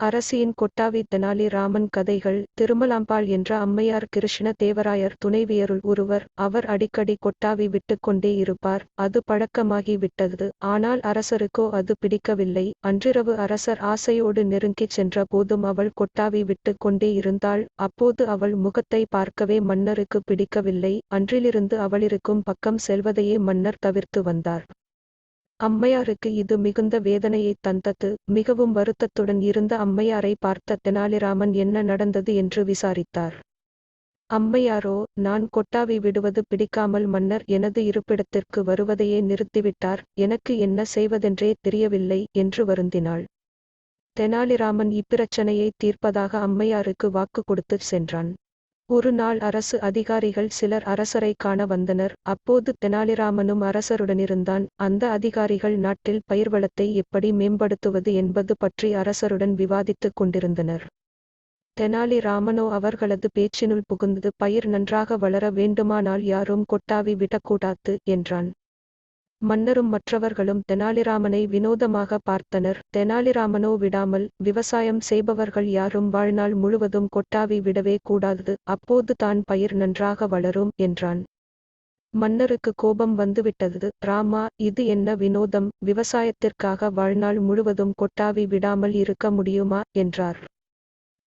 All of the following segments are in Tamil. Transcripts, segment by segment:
அரசியின் கொட்டாவி தெனாலி ராமன் கதைகள். திருமலாம்பாள் என்ற அம்மையார் கிருஷ்ண தேவராயர் துணைவியருள் ஒருவர். அவர் அடிக்கடி கொட்டாவி விட்டுக்கொண்டே இருப்பார். அது பழக்கமாகி விட்டது. ஆனால் அரசருக்கோ அது பிடிக்கவில்லை. அன்றிரவு அரசர் ஆசையோடு நெருங்கிச் சென்ற போதும் அவள் கொட்டாவி விட்டுக் கொண்டே இருந்தாள். அப்போது அவள் முகத்தை பார்க்கவே மன்னருக்கு பிடிக்கவில்லை. அன்றிலிருந்து அவளிருக்கும் பக்கம் செல்வதையே மன்னர் தவிர்த்து வந்தார். அம்மையாருக்கு இது மிகுந்த வேதனையைத் தந்தது. மிகவும் வருத்தத்துடன் இருந்த அம்மையாரை பார்த்த தெனாலிராமன் என்ன நடந்தது என்று விசாரித்தார். அம்மையாரோ, நான் கொட்டாவி விடுவது பிடிக்காமல் மன்னர் எனது இருப்பிடத்திற்கு வருவதையே நிறுத்திவிட்டார். எனக்கு என்ன செய்வதென்றே தெரியவில்லை என்று வருந்தினாள். தெனாலிராமன் இப்பிரச்சனையை தீர்ப்பதாக அம்மையாருக்கு வாக்கு கொடுத்துச் சென்றான். ஒரு நாள் அரசு அதிகாரிகள் சிலர் அரசரை காண வந்தனர். அப்போது தெனாலிராமனும் அரசருடனிருந்தான். அந்த அதிகாரிகள் நாட்டில் பயிர்வளத்தை எப்படி மேம்படுத்துவது என்பது பற்றி அரசருடன் விவாதித்துக் கொண்டிருந்தனர். தெனாலி ராமனோ அவர்களது பேச்சினுள் புகுந்து, பயிர் நன்றாக வளர வேண்டுமானால் யாரும் கொட்டாவி விடக்கூடாது என்றான். மன்னரும் மற்றவர்களும் தெனாலிராமனை வினோதமாக பார்த்தனர். தெனாலிராமனோ விடாமல், விவசாயம் செய்பவர்கள் யாரும் வாழ்நாள் முழுவதும் கொட்டாவி விடவே கூடாது. அப்போது தான் பயிர் நன்றாக வளரும் என்றான். மன்னருக்கு கோபம் வந்துவிட்டது. ராமா, இது என்ன வினோதம்? விவசாயத்திற்காக வாழ்நாள் முழுவதும் கொட்டாவி விடாமல் இருக்க முடியுமா என்றார்.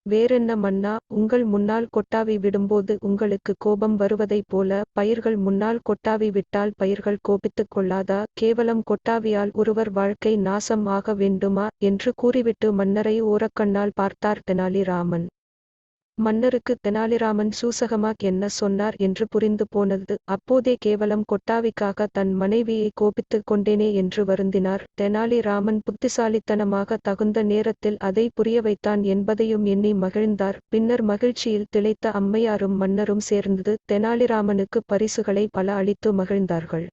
வேறென்ன மன்னா, உங்கள் முன்னால் கொட்டாவி விடும்போது உங்களுக்கு கோபம் வருவதைப் போல பயிர்கள் முன்னால் கொட்டாவி விட்டால் பயிர்கள் கோபித்துக் கொள்ளாதா? கேவலம் கொட்டாவியால் ஒருவர் வாழ்க்கை நாசம் ஆக வேண்டுமா என்று கூறிவிட்டு மன்னரை ஓரக்கண்ணால் பார்த்தார் தெனாலி ராமன். மன்னருக்கு தெனாலிராமன் சூசகமாக என்ன சொன்னார் என்று புரிந்து போனது. அப்போதே கேவலம் கொட்டாவிக்காக தன் மனைவியை கோபித்துக் கொண்டேனே என்று வருந்தினார். தெனாலி ராமன் புத்திசாலித்தனமாக தகுந்த நேரத்தில் அதை புரிய வைத்தான் என்பதையும் எண்ணி மகிழ்ந்தார். பின்னர் மகிழ்ச்சியில் திளைத்த அம்மையாரும் மன்னரும் சேர்ந்து தெனாலிராமனுக்கு பரிசுகளை பல அளித்து மகிழ்ந்தார்கள்.